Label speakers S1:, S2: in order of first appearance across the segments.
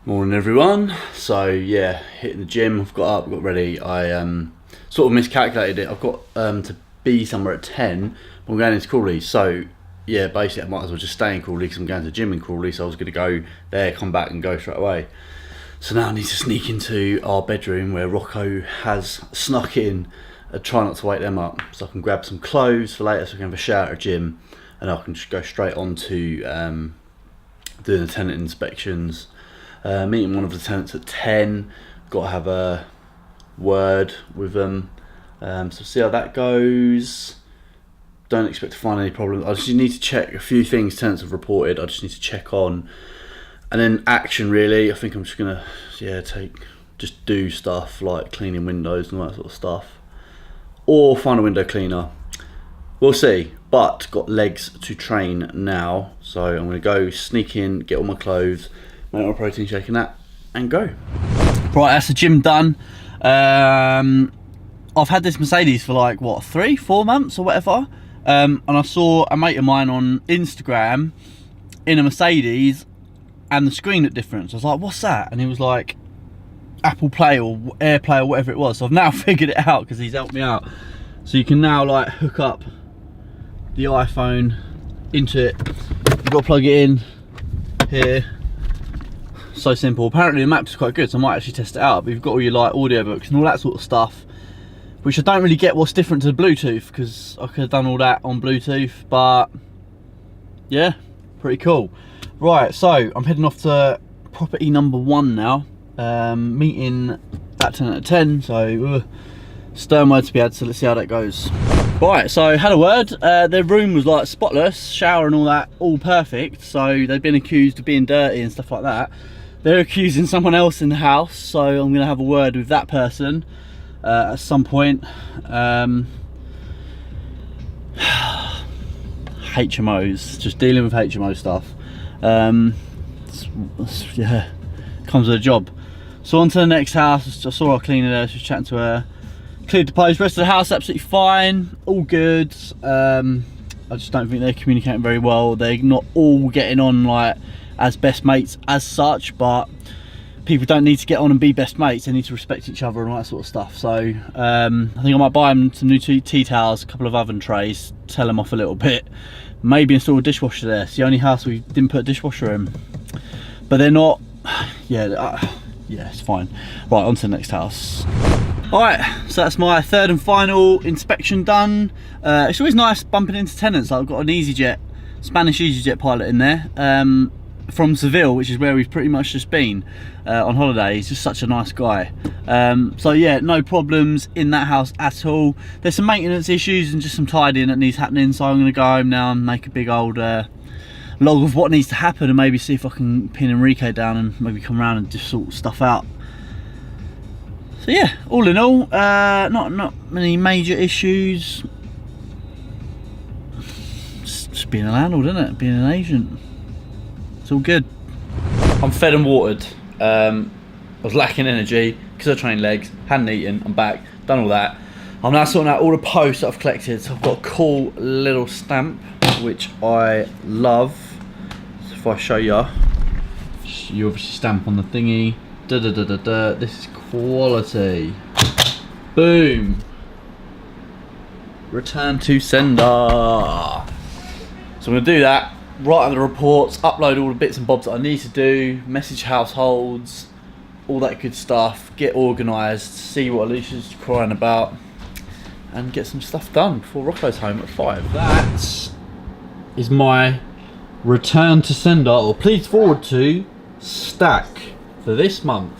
S1: Morning everyone. So yeah, hitting the gym. I've got up, got ready. I sort of miscalculated it. I've got to be somewhere at 10, but I'm going into Crawley. So yeah, basically I might as well just stay in Crawley because I'm going to the gym in Crawley. So I was going to go there, come back and go straight away. So now I need to sneak into our bedroom where Rocco has snuck in and try not to wake them up. So I can grab some clothes for later so I can have a shower at the gym, and I can just go straight on to doing the tenant inspections. Meeting one of the tenants at 10. Got to have a word with them. So see how that goes. Don't expect to find any problems. I just need to check a few things tenants have reported. I just need to check on, and then action really. I think I'm just gonna just do stuff like cleaning windows and all that sort of stuff, or find a window cleaner. We'll see. But got legs to train now, so I'm gonna go sneak in, get all my clothes, make my protein shake and that, and go. Right, that's the gym done. I've had this Mercedes for like what, 3-4 months or whatever, and I saw a mate of mine on Instagram in a Mercedes and the screen looked different. So I was like, what's that? And he was like, Apple Play or AirPlay or whatever it was. So I've now figured it out because he's helped me out. So you can now like hook up the iPhone into it. You've got to plug it in here. So simple. Apparently the map's quite good, so I might actually test it out. But you've got all your like audiobooks and all that sort of stuff, which I don't really get what's different to the Bluetooth, because I could have done all that on Bluetooth. But yeah, pretty cool. Right, so I'm heading off to property number 1 now. Meeting that tenant at 10. So stern words to be had. So let's see how that goes. Right, so had a word. Their room was like spotless, shower and all that, all perfect. So they've been accused of being dirty and stuff like that. They're accusing someone else in the house, so I'm going to have a word with that person at some point. HMOs, just dealing with HMO stuff. Yeah, comes with a job. So on to the next house. I saw our cleaner there, just chatting to her. Cleared the place. Rest of the house absolutely fine, all good. I just don't think they're communicating very well. They're not all getting on like as best mates as such, but people don't need to get on and be best mates. They need to respect each other and all that sort of stuff. So I think I might buy them some new tea towels, a couple of oven trays, tell them off a little bit, maybe install a dishwasher there. It's the only house we didn't put a dishwasher in, but they're not. Yeah, it's fine. Right, on to the next house. Alright, so that's my third and final inspection done. It's always nice bumping into tenants. I've got an EasyJet, Spanish EasyJet pilot in there, from Seville, which is where we've pretty much just been on holiday. He's just such a nice guy. So yeah, no problems in that house at all. There's some maintenance issues and just some tidying that needs happening, so I'm going to go home now and make a big old log of what needs to happen, and maybe see if I can pin Enrique down and maybe come around and just sort stuff out. So yeah, all in all, not many major issues. Just being a landlord, isn't it? Being an agent. It's all good. I'm fed and watered. I was lacking energy because I trained legs, hadn't eaten, I'm back, done all that. I'm now sorting out all the posts that I've collected. So I've got a cool little stamp, which I love. So if I show you obviously stamp on the thingy. This is quality. Boom. Return to sender. So I'm going to do that, write on the reports, upload all the bits and bobs that I need to do, message households, all that good stuff, get organised, see what Alicia's crying about, and get some stuff done before Rocco's home at 5. That is my return to sender, or please forward to, stack for this month.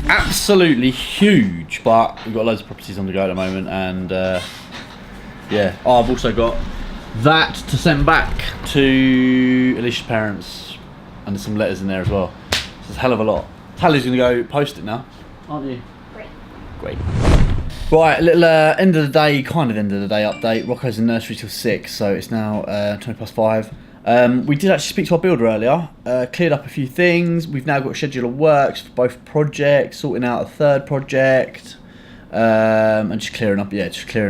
S1: Absolutely huge, but we've got loads of properties on the go at the moment, and yeah. Oh, I've also got that to send back to Alicia's parents, and there's some letters in there as well. So it's a hell of a lot. Tally's gonna go post it now, aren't you? Great. Right, a little end of the day, kind of end of the day update. Rocco's in nursery till 6, so it's now 5:20. We did actually speak to our builder earlier, cleared up a few things. We've now got a schedule of works for both projects, sorting out a third project, and just clearing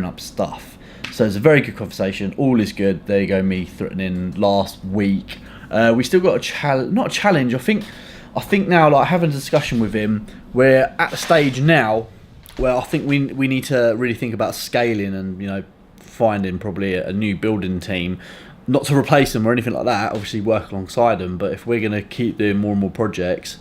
S1: up stuff. So it's a very good conversation, all is good. There you go, me threatening last week. We still got not a challenge, I think I think now, like having a discussion with him, we're at the stage now where I think we need to really think about scaling and, you know, finding probably a new building team, not to replace them or anything like that, obviously work alongside them, but if we're going to keep doing more and more projects,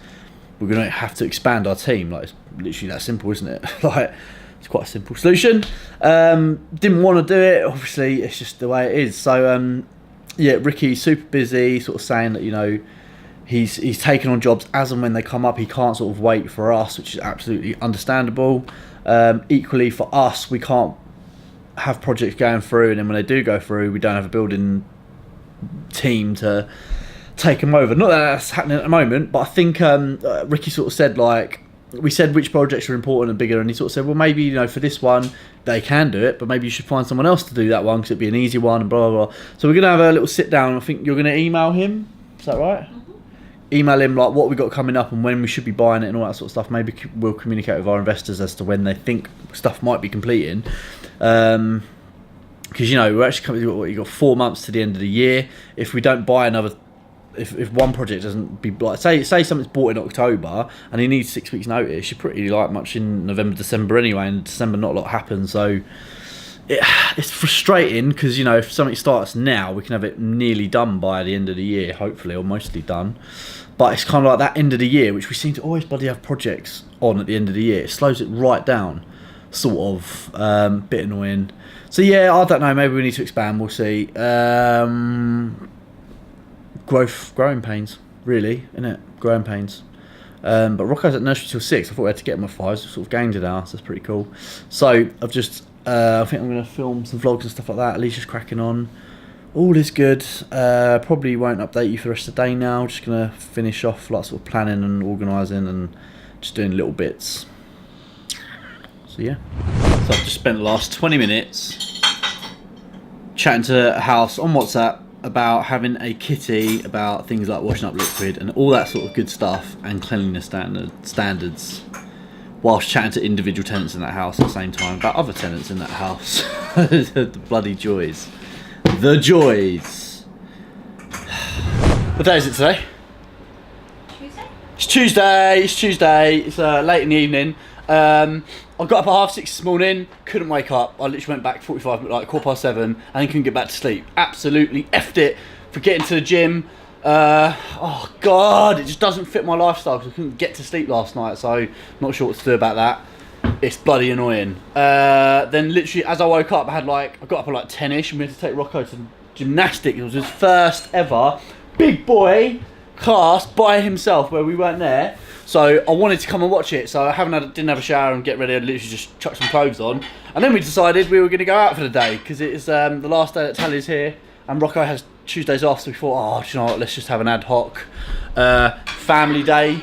S1: we're going to have to expand our team. Like, it's literally that simple, isn't it? Like, it's quite a simple solution. Didn't want to do it, obviously it's just the way it is. So yeah, Ricky's super busy, sort of saying that, you know, he's taken on jobs as and when they come up. He can't sort of wait for us, which is absolutely understandable. Equally for us, we can't have projects going through, and then when they do go through, we don't have a building team to take them over. Not that that's happening at the moment, but I think Ricky sort of said, like, we said which projects are important and bigger, and he sort of said, well, maybe, you know, for this one they can do it, but maybe you should find someone else to do that one because it'd be an easy one, and blah blah blah. So we're gonna have a little sit down. I think you're gonna email him, is that right? Email him like what we got coming up and when we should be buying it and all that sort of stuff. Maybe we'll communicate with our investors as to when they think stuff might be completing, because you know we're actually coming. You got 4 months to the end of the year. If we don't buy another, if one project doesn't be like, say something's bought in October and he needs 6 weeks notice, you're pretty like much in November, December anyway, and December not a lot happens. So it's frustrating because, you know, if something starts now, we can have it nearly done by the end of the year, hopefully, or mostly done. But it's kind of like that end of the year, which we seem to always bloody have projects on at the end of the year. It slows it right down, sort of. Bit annoying. So yeah, I don't know. Maybe we need to expand. We'll see. Growing pains, really, innit? Growing pains. But Rocco's at nursery till 6. I thought we had to get him at 5. So sort of gained it out. So that's pretty cool. So I've just, I think I'm going to film some vlogs and stuff like that. Alicia's cracking on. All is good. Probably won't update you for the rest of the day now. Just going to finish off like sort of planning and organising and just doing little bits. So yeah. So I've just spent the last 20 minutes chatting to a house on WhatsApp about having a kitty, about things like washing up liquid and all that sort of good stuff and cleanliness standards, whilst chatting to individual tenants in that house at the same time about other tenants in that house. The bloody joys. The joys. What day is it today? Tuesday. It's Tuesday. It's late in the evening. I got up at 6:30 this morning, couldn't wake up. I literally went back 45 minutes, like 7:15, and then couldn't get back to sleep. Absolutely effed it for getting to the gym. Oh God, it just doesn't fit my lifestyle because I couldn't get to sleep last night, so not sure what to do about that. It's bloody annoying. Then literally as I woke up, I got up at like 10ish and we had to take Rocco to gymnastics. It was his first ever big boy class by himself where we weren't there. So I wanted to come and watch it. So I didn't have a shower and get ready. I literally just chucked some clothes on. And then we decided we were going to go out for the day because it is the last day that Tally's here and Rocco has Tuesdays off. So we thought, oh, do you know what? Let's just have an ad hoc family day.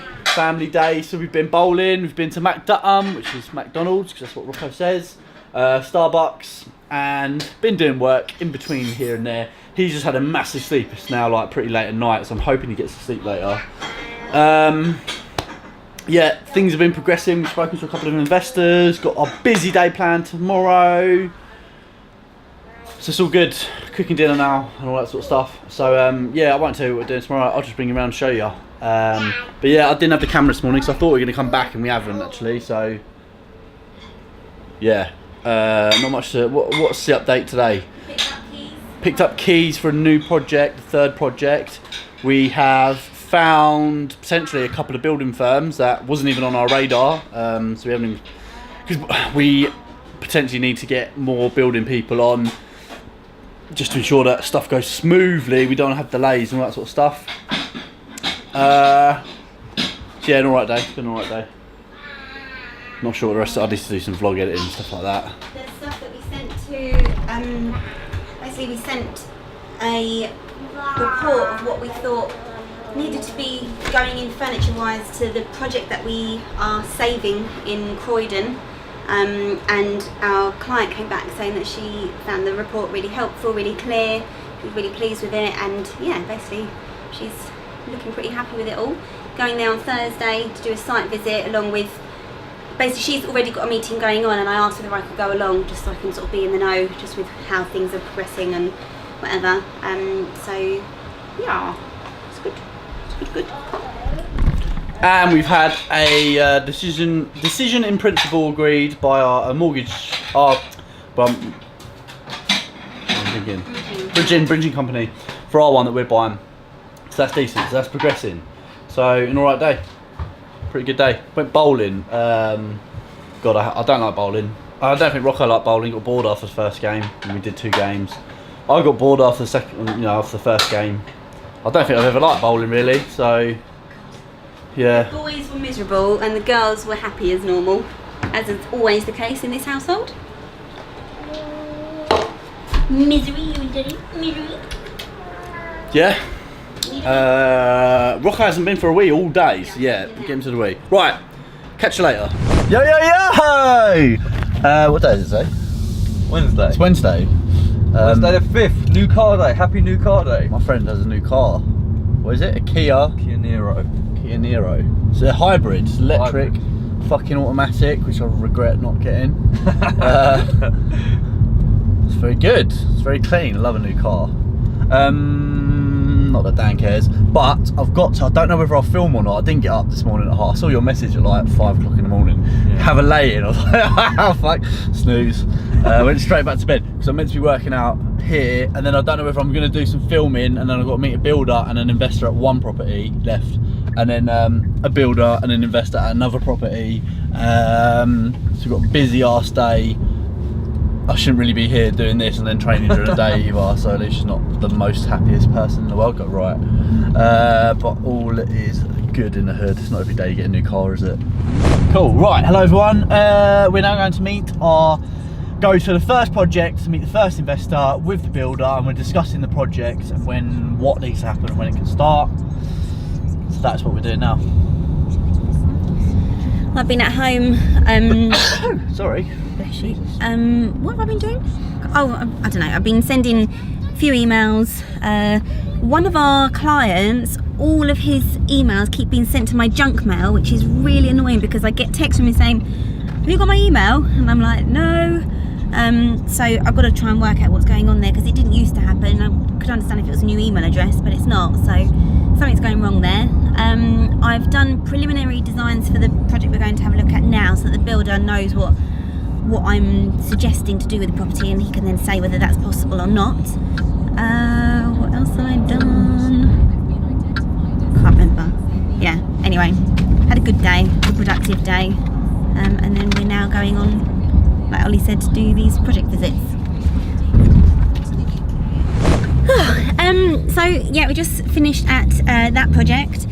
S1: So we've been bowling, we've been to McDutton, which is McDonald's because that's what Rocco says, Starbucks, and been doing work in between here and there. He's just had a massive sleep. It's now like pretty late at night, so I'm hoping he gets to sleep later. Yeah, things have been progressing. We've spoken to a couple of investors, got our busy day planned tomorrow. So it's all good. Cooking dinner now and all that sort of stuff. So yeah, I won't tell you what we're doing tomorrow. I'll just bring you around and show you. But yeah, I didn't have the camera this morning, so I thought we were going to come back and we haven't actually. So yeah, not much to... What's the update today? Picked up keys for a new project, the third project. We have found potentially a couple of building firms that wasn't even on our radar. So we haven't even... Because we potentially need to get more building people on just to ensure that stuff goes smoothly. We don't have delays and all that sort of stuff. Yeah, an alright day. It's been an alright day. Not sure what the rest of... I need to do some vlog editing and stuff like that.
S2: The stuff that we sent to... basically we sent a report of what we thought needed to be going in furniture wise to the project that we are saving in Croydon, and our client came back saying that she found the report really helpful, really clear, she was really pleased with it, and yeah, basically she's looking pretty happy with it all. Going there on Thursday to do a site visit along with, basically she's already got a meeting going on and I asked whether I could go along just so I can sort of be in the know just with how things are progressing and whatever. So yeah, it's good. It's good.
S1: And we've had a decision in principle agreed by our bridging company for our one that we're buying. So that's decent. So that's progressing. So an alright day. Pretty good day. Went bowling. God, I don't like bowling. I don't think Rocco liked bowling. Got bored after the first game, and we did 2 games. I got bored after the second, after the first game. I don't think I've ever liked bowling really. So yeah.
S2: The boys were miserable and the girls were happy as normal, as is always the case in this household. Misery, misery.
S1: Yeah. Rocco hasn't been for a wee all day, so yeah, get him to the wee. Right, catch you later. Yo, yo, yo! What day is it today?
S3: Wednesday.
S1: It's Wednesday.
S3: Wednesday the 5th, new car day, happy new car day.
S1: My friend has a new car. What is it? A Kia
S3: Niro.
S1: It's a hybrid, it's electric, fucking automatic, which I regret not getting. It's very good, it's very clean, I love a new car. Not that Dan cares, but I don't know whether I'll film or not. I didn't get up this morning at half. I saw your message at like 5 o'clock in the morning. Yeah. Have a lay-in. I was like, oh fuck, snooze. Went straight back to bed because I'm meant to be working out here, and then I don't know whether I'm going to do some filming, and then I've got to meet a builder and an investor at one property left, and then a builder and an investor at another property. So we've got a busy ass day. I shouldn't really be here doing this and then training during the day either, so at least she's not the most happiest person in the world, got right. But all is good in the hood. It's not every day you get a new car, is it? Cool, right, hello everyone. We're now going to go to the first project to meet the first investor with the builder, and we're discussing the project and what needs to happen and when it can start. So that's what we're doing now.
S2: I've been at home.
S1: Sorry.
S2: Bless you. What have I been doing? Oh, I don't know. I've been sending a few emails. One of our clients, all of his emails keep being sent to my junk mail, which is really annoying because I get texts from him saying, "Have you got my email?" And I'm like, "No." So I've got to try and work out what's going on there because it didn't used to happen. I could understand if it was a new email address, but it's not. So something's going wrong there. I've done preliminary designs for the project we're going to have a look at now, so that the builder knows what I'm suggesting to do with the property, and he can then say whether that's possible or not. What else have I done? Can't remember. Yeah, anyway, had a good day, a productive day, and then we're now going on, like Ollie said, to do these project visits. So yeah, we just finished at that project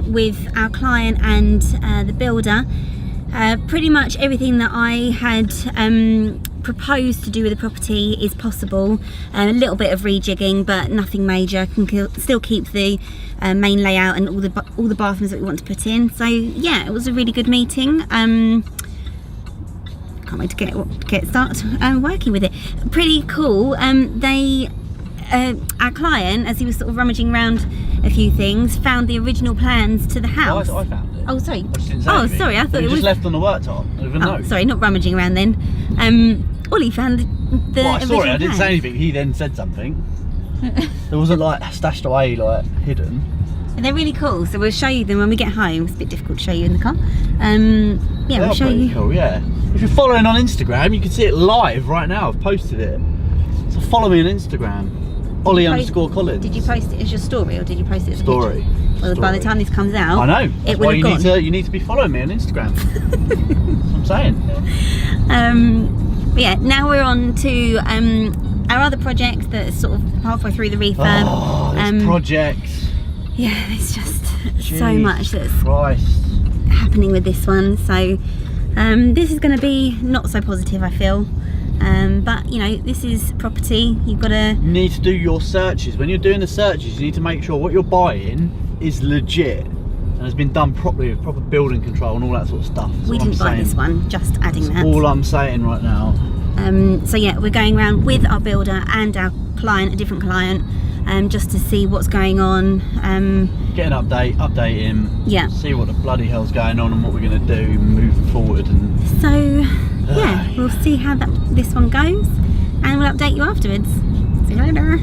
S2: with our client and the builder. Pretty much everything that I had proposed to do with the property is possible. A little bit of rejigging, but nothing major. Can still keep the main layout and all the bathrooms that we want to put in. So yeah, it was a really good meeting. Can't wait to get started working with it. Pretty cool. Our client, as he was sort of rummaging around a few things, found the original plans to the house.
S1: I found it.
S2: Oh, sorry.
S1: Oh,
S2: sorry. I thought it was
S1: just left on the worktop. I didn't even know.
S2: Sorry, not rummaging around then. Ollie found the
S1: Well, I saw it. I didn't
S2: plans.
S1: say anything. He then said something. It wasn't like stashed away, like hidden.
S2: They're really cool. So we'll show you them when we get home. It's a bit difficult to show you in the car. Yeah, we'll show you.
S1: Cool, yeah. If you're following on Instagram, you can see it live right now. I've posted it. So follow me on Instagram. Ollie_Collins.
S2: Did you post it as your story, or did you post it as a
S1: story?
S2: Picture? Well, by the time this comes out,
S1: I know.
S2: it will have gone.
S1: You need to be following me on Instagram. That's what I'm saying.
S2: But yeah, now we're on to our other project that's sort of halfway through the refurb.
S1: Oh, this project.
S2: Yeah, there's just so much that's
S1: Christ.
S2: happening with this one. So this is going to be not so positive, I feel. But you know, this is property. You need
S1: to do your searches. When you're doing the searches, you need to make sure what you're buying is legit and has been done properly with proper building control and all that sort of stuff.
S2: We didn't buy this one, just adding that.
S1: All I'm saying right now.
S2: So yeah, we're going around with our builder and our client, a different client, just to see what's going on.
S1: Get an update him.
S2: Yeah. See
S1: what the bloody hell's going on and what we're going to do moving forward. And
S2: so yeah, we'll see how this one goes, and we'll update you afterwards. See you later.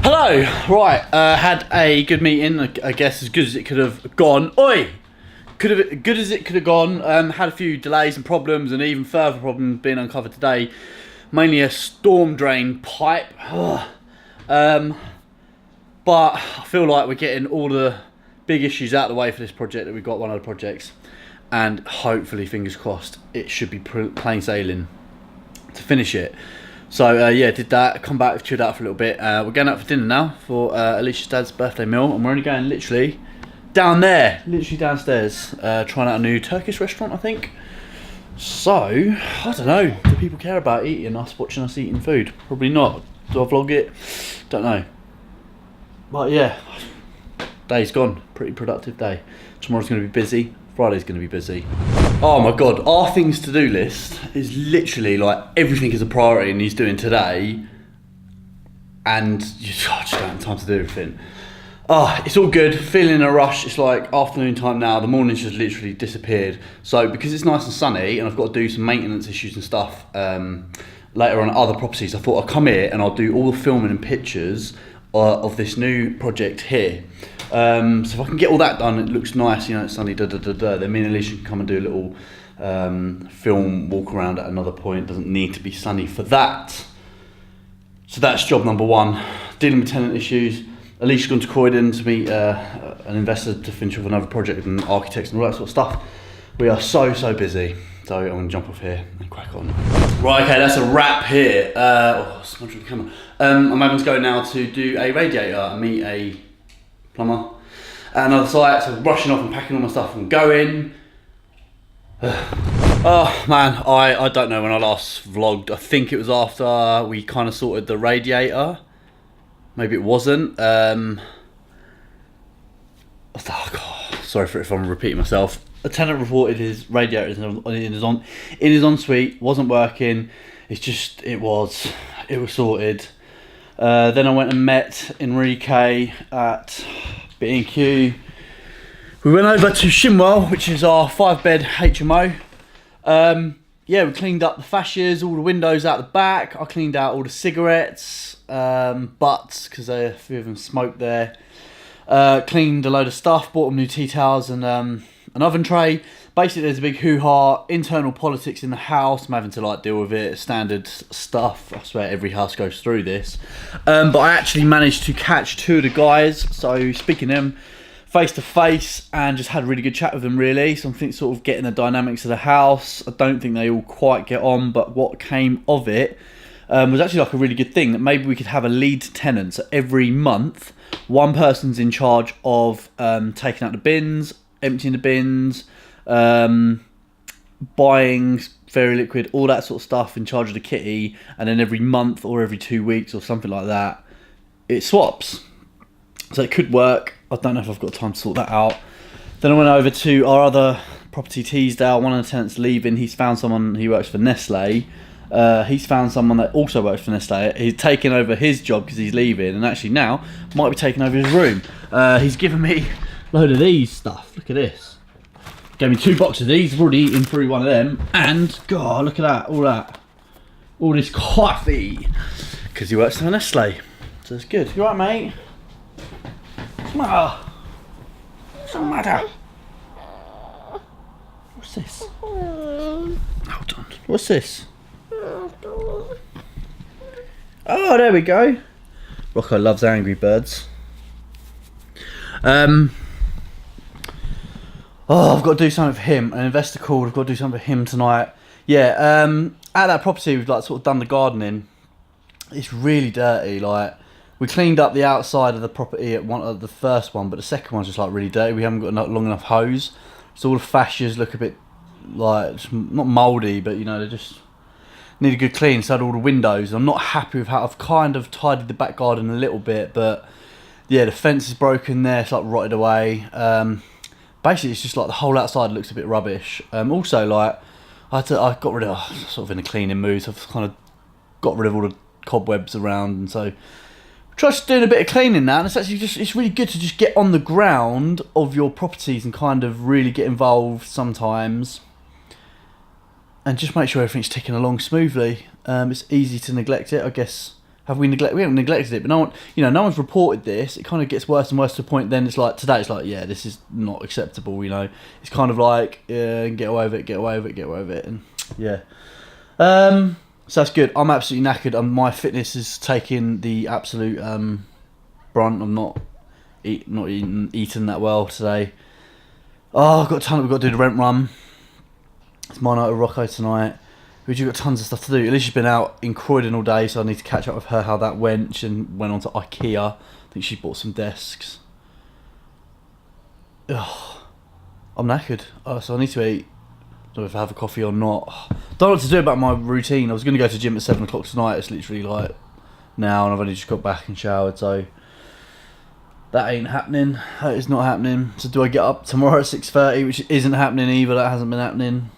S1: Hello. Right, had a good meeting. I guess as good as it could have gone. Oi! good as it could have gone. Had a few delays and problems, and even further problems being uncovered today. Mainly a storm drain pipe. But I feel like we're getting all the big issues out of the way for this project that we've got, one of the projects, and hopefully, fingers crossed, it should be plain sailing to finish it. So yeah, did that, come back, chilled out for a little bit. We're going out for dinner now for Alicia's dad's birthday meal, and we're only going literally down there, literally downstairs, trying out a new Turkish restaurant, I think. So, I don't know, do people care about eating us, watching us eating food? Probably not. Do I vlog it? Don't know. But yeah, day's gone, pretty productive day. Tomorrow's going to be busy, Friday's going to be busy. Oh my god, our things to do list is literally like everything is a priority and he's doing today, and you just don't have time to do everything. Oh, it's all good, feeling a rush. It's like afternoon time now, the morning's just literally disappeared. So because it's nice and sunny and I've got to do some maintenance issues and stuff later on other properties, I thought I'd come here and I'll do all the filming and pictures of this new project here. So if I can get all that done, it looks nice, you know, it's sunny, then me and Alicia can come and do a little film walk around at another point. Doesn't need to be sunny for that. So that's job number one, dealing with tenant issues. Alicia's gone to Croydon to meet an investor to finish off another project and architects and all that sort of stuff. We are so busy. So I'm going to jump off here and crack on. Right, okay, that's a wrap here. Smudging the camera. I'm having to go now to do a radiator and meet a plumber at another site. So rushing off and packing all my stuff and going. Oh man, I don't know when I last vlogged. I think it was after we kind of sorted the radiator. Maybe it wasn't. Oh God, sorry for if I'm repeating myself. A tenant reported his radiator in his ensuite wasn't working. It was sorted. Then I went and met Enrique at B&Q. We went over to Shimwell, which is our 5-bed HMO. Yeah, we cleaned up the fascias, all the windows out the back. I cleaned out all the cigarettes, butts, because a few of them smoked there. Cleaned a load of stuff, bought them new tea towels and an oven tray. Basically, there's a big hoo-ha, internal politics in the house. I'm having to like deal with it, standard stuff. I swear every house goes through this. But I actually managed to catch 2 of the guys. So speaking to them face to face and just had a really good chat with them really. So I think sort of getting the dynamics of the house. I don't think they all quite get on, but what came of it was actually like a really good thing, that maybe we could have a lead tenant. So every month, one person's in charge of taking out the bins, emptying the bins, buying fairy liquid, all that sort of stuff, in charge of the kitty, and then every month or every 2 weeks or something like that, it swaps. So it could work. I don't know if I've got time to sort that out. Then I went over to our other property, Teesdale. One of the tenants leaving. He's found someone, he works for Nestle. He's found someone that also works for Nestle. He's taken over his job because he's leaving, and actually now might be taking over his room. He's given me a load of these stuff. Look at this. Gave me 2 boxes of these. I've already eaten through one of them. And God, look at that. All this coffee, because he works for Nestle. So it's good. You alright, mate? What's the matter? What's this? Hold on. What's this? Oh, there we go. Rocco loves Angry Birds. Oh, I've got to do something for him. An investor called. I've got to do something for him tonight. Yeah. At that property, we've like sort of done the gardening. It's really dirty. Like, we cleaned up the outside of the property at the first one, but the second one's just like really dirty. We haven't got a long enough hose, so all the fascias look a bit like, not mouldy, but you know, they just need a good clean. So I had all the windows. I'm not happy with how I've kind of tidied the back garden a little bit, but yeah, the fence is broken there. It's like rotted away. Basically, it's just like the whole outside looks a bit rubbish. Also, like I got rid of, sort of in a cleaning mood, so I've kind of got rid of all the cobwebs around, and so just doing a bit of cleaning now. And it's actually it's really good to just get on the ground of your properties and kind of really get involved sometimes, and just make sure everything's ticking along smoothly. It's easy to neglect it, I guess. Have we neglected? We haven't neglected it, but no one, no one's reported this. It kind of gets worse and worse to the point. Then it's like today, it's like, yeah, this is not acceptable. It's kind of like, yeah, get away with it, and yeah. So that's good. I'm absolutely knackered. My fitness is taking the absolute brunt. I'm not eating that well today. Oh, I've got a ton. We've got to do the rent run. It's my night with Rocco tonight. We've got tons of stuff to do. Alicia's been out in Croydon all day, so I need to catch up with her how that went. She went on to IKEA. I think she bought some desks. Ugh. I'm knackered. So I need to eat. Don't know if I have a coffee or not. Don't know what to do about my routine. I was going to go to the gym at 7 o'clock tonight. It's literally like now, and I've only just got back and showered, so that ain't happening. That is not happening. So do I get up tomorrow at 6:30, which isn't happening either. That hasn't been happening.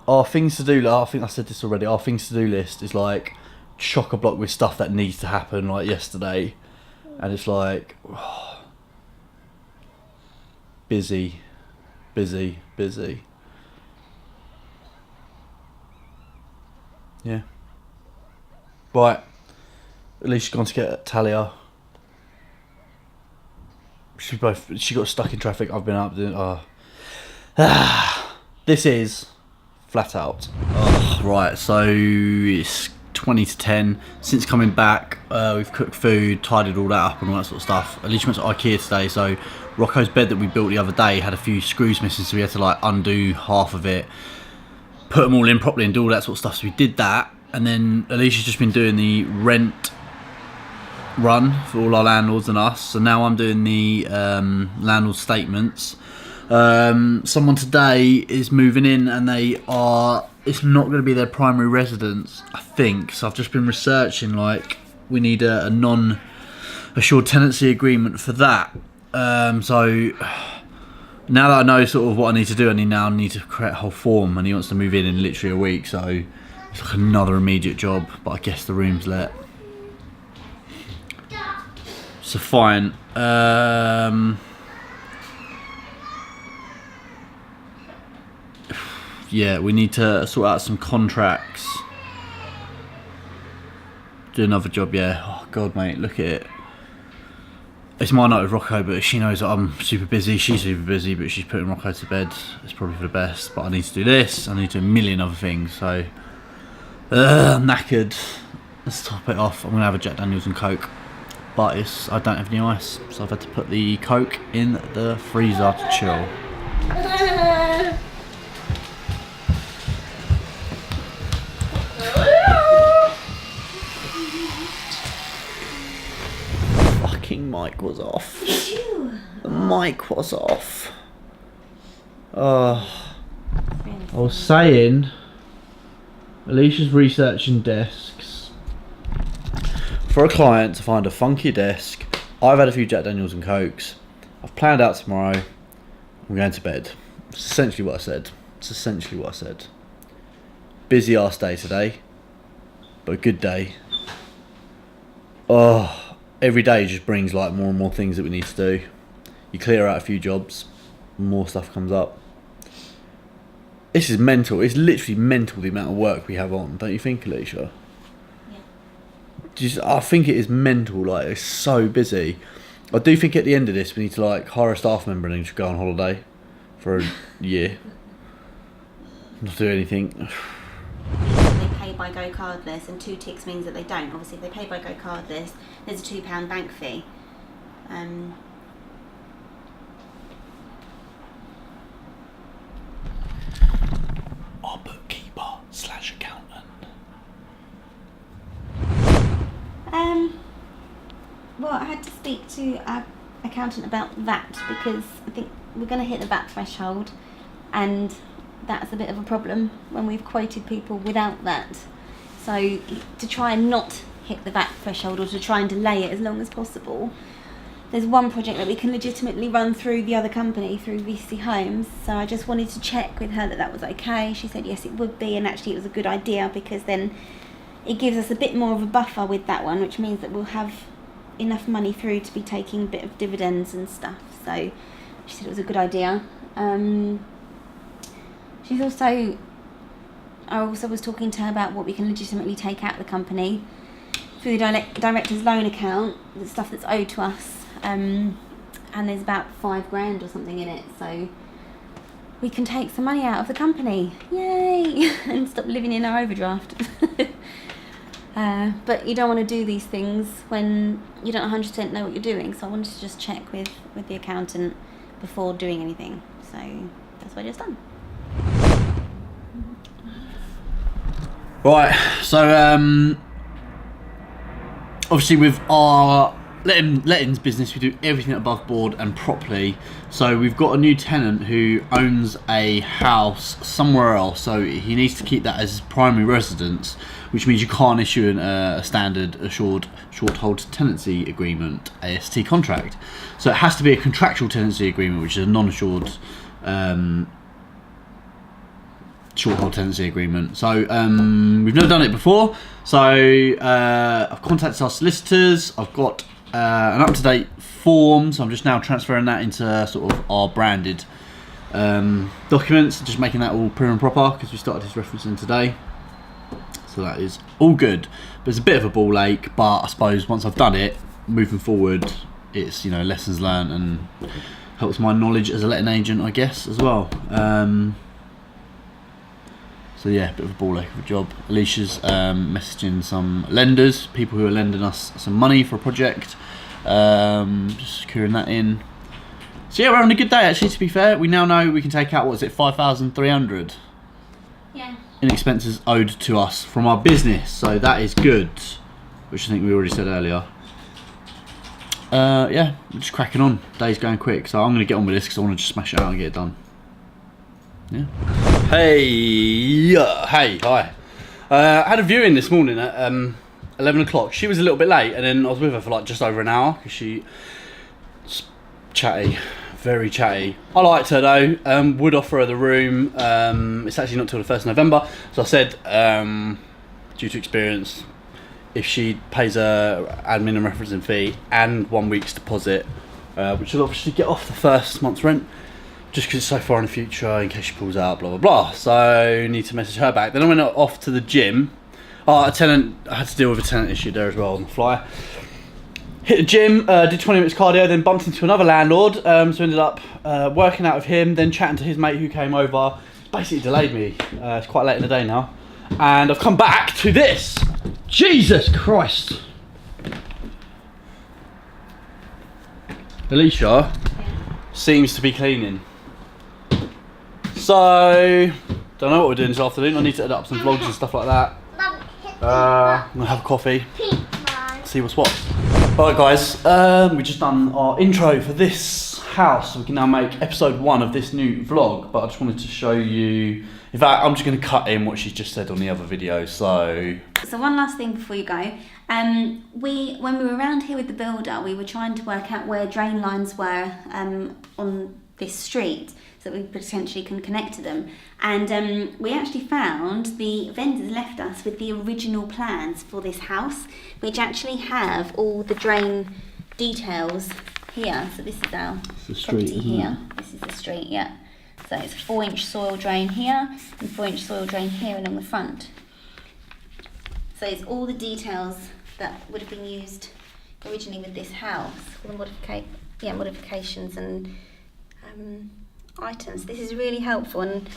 S1: Our things to do. I think I said this already. Our things to do list is like chock-a-block with stuff that needs to happen. Like yesterday, and it's like busy. Yeah. Right. At least she's gone to get Talia. She got stuck in traffic. I've been up doing. This is flat out. Right, so it's 20 to 10. Since coming back, we've cooked food, tidied all that up and all that sort of stuff. At least went to IKEA today, so Rocco's bed that we built the other day had a few screws missing, so we had to like undo half of it, put them all in properly and do all that sort of stuff. So we did that, and then Alicia's just been doing the rent run for all our landlords and us. So now I'm doing the landlord statements. Someone today is moving in, and it's not going to be their primary residence, I think. So I've just been researching, like, we need a non-assured tenancy agreement for that. So now that I know sort of what I need to do, I need to create a whole form, and he wants to move in literally a week, so it's like another immediate job, but I guess the room's let. So fine. Yeah, we need to sort out some contracts. Do another job, yeah. Oh god, mate, look at it. It's my night with Rocco, but she knows that I'm super busy. She's super busy, but she's putting Rocco to bed. It's probably for the best. But I need to do this. I need to do a million other things. So, I'm knackered. Let's top it off. I'm gonna have a Jack Daniels and Coke, but I don't have any ice, so I've had to put the Coke in the freezer to chill. Mic was off. The mic was off. I was saying, Alicia's researching desks for a client to find a funky desk. I've had a few Jack Daniels and Cokes. I've planned out tomorrow. I'm going to bed. It's essentially what I said. Busy ass day today, but a good day. Every day just brings like more and more things that we need to do. You clear out a few jobs, more stuff comes up. This is mental. It's literally mental the amount of work we have on, don't you think, Alicia? Yeah. I think it is mental. Like, it's so busy. I do think at the end of this we need to like hire a staff member and then just go on holiday for a year. Not do anything.
S2: Pay by go cardless, and 2 ticks means that they don't. Obviously, if they pay by go cardless, there's a £2 bank fee.
S1: Our bookkeeper/accountant.
S2: Well, I had to speak to our accountant about VAT, because I think we're going to hit the VAT threshold, and that's a bit of a problem when we've quoted people without that. So to try and not hit the VAT threshold, or to try and delay it as long as possible, there's one project that we can legitimately run through the other company, through VCC Homes. So I just wanted to check with her that that was okay. She said yes, it would be, and actually it was a good idea, because then it gives us a bit more of a buffer with that one, which means that we'll have enough money through to be taking a bit of dividends and stuff. So she said it was a good idea. She's also I also was talking to her about what we can legitimately take out of the company through the director's loan account, the stuff that's owed to us, and there's about $5,000 or something in it, so we can take some money out of the company, yay, and stop living in our overdraft. But you don't want to do these things when you don't 100% know what you're doing, so I wanted to just check with the accountant before doing anything, so that's what I just done.
S1: Right, so obviously with our lettings business, we do everything above board and properly. So we've got a new tenant who owns a house somewhere else, so he needs to keep that as his primary residence, which means you can't issue a standard assured short hold tenancy agreement, AST contract. So it has to be a contractual tenancy agreement, which is a non-assured short hold tenancy agreement. So we've never done it before, so I've contacted our solicitors. I've got an up-to-date form, so I'm just now transferring that into sort of our branded documents, just making that all prim and proper because we started his referencing today. So that is all good, but it's a bit of a ball ache, but I suppose once I've done it, moving forward, it's, you know, lessons learned and helps my knowledge as a letting agent, I guess, as well. So yeah, a bit of a ball ache of a job. Alicia's messaging some lenders, people who are lending us some money for a project, just securing that in. So yeah, we're having a good day actually, to be fair. We now know we can take out, what is it, 5,300?
S2: Yeah.
S1: In expenses owed to us from our business, so that is good, which I think we already said earlier. Yeah, we're just cracking on. Day's going quick, so I'm going to get on with this because I want to just smash it out and get it done. Yeah. Hey, hi. I had a viewing this morning at 11 o'clock. She was a little bit late, and then I was with her for like just over an hour because she's chatty, very chatty. I liked her though. Would offer her the room. It's actually not till the 1st of November, so I said, due to experience, if she pays a admin and referencing fee and 1 week's deposit, which will obviously get off the first month's rent, just because it's so far in the future in case she pulls out, blah blah blah. So need to message her back. Then I went off to the gym. I had to deal with a tenant issue there as well on the fly. Hit the gym, did 20 minutes cardio, then bumped into another landlord, so ended up working out with him, then chatting to his mate who came over. Basically delayed me. It's quite late in the day now, and I've come back to this. Jesus Christ. Alicia seems to be cleaning. So, don't know what we're doing this afternoon. I need to edit up some vlogs and stuff like that. I'm gonna have a coffee, see what's what. Alright guys, we've just done our intro for this house, so we can now make episode 1 of this new vlog, but I just wanted to show you, in fact I'm just going to cut in what she's just said on the other video, so
S2: one last thing before you go. When we were around here with the builder, we were trying to work out where drain lines were on this street, so that we potentially can connect to them. And we actually found the vendors left us with the original plans for this house, which actually have all the drain details here. So this is our property here. This is the street, yeah. So it's a 4-inch soil drain here and 4-inch soil drain here along the front. So it's all the details that would have been used originally with this house, all the modifications and items. This is really helpful and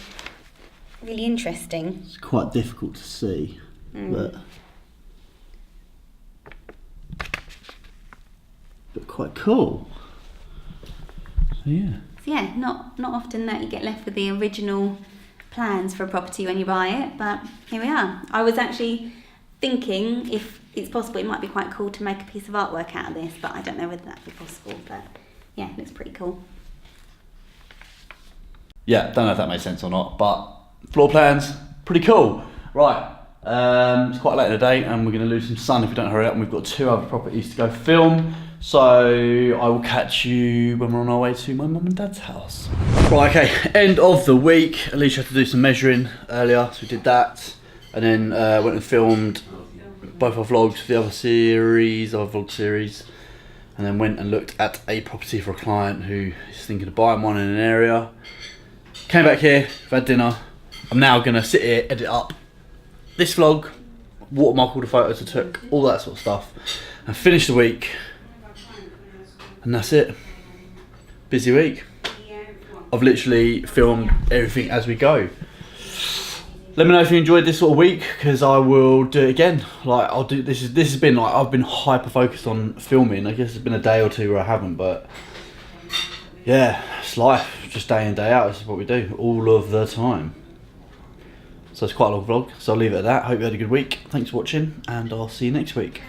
S2: really interesting.
S1: It's quite difficult to see, but quite cool. So yeah.
S2: So yeah, not often that you get left with the original plans for a property when you buy it, but here we are. I was actually thinking if it's possible, it might be quite cool to make a piece of artwork out of this, but I don't know whether that'd be possible. But yeah, it looks pretty cool.
S1: Yeah, don't know if that makes sense or not, but floor plans, pretty cool. Right, it's quite late in the day and we're going to lose some sun if we don't hurry up, and we've got 2 other properties to go film, so I will catch you when we're on our way to my mum and dad's house. Right, okay, end of the week. Alicia had to do some measuring earlier, so we did that, and then went and filmed both our vlogs for the other vlog series, and then went and looked at a property for a client who is thinking of buying one in an area. Came back here, we've had dinner. I'm now going to sit here, edit up this vlog, watermark all the photos I took, all that sort of stuff, and finish the week. And that's it. Busy week. I've literally filmed everything as we go. Let me know if you enjoyed this sort of week, because I will do it again. Like, I'll do this. This has been like, I've been hyper focused on filming. I guess it's been a day or two where I haven't, but yeah, it's life. Just day in, day out. This is what we do all of the time. So it's quite a long vlog. So I'll leave it at that. Hope you had a good week. Thanks for watching, and I'll see you next week.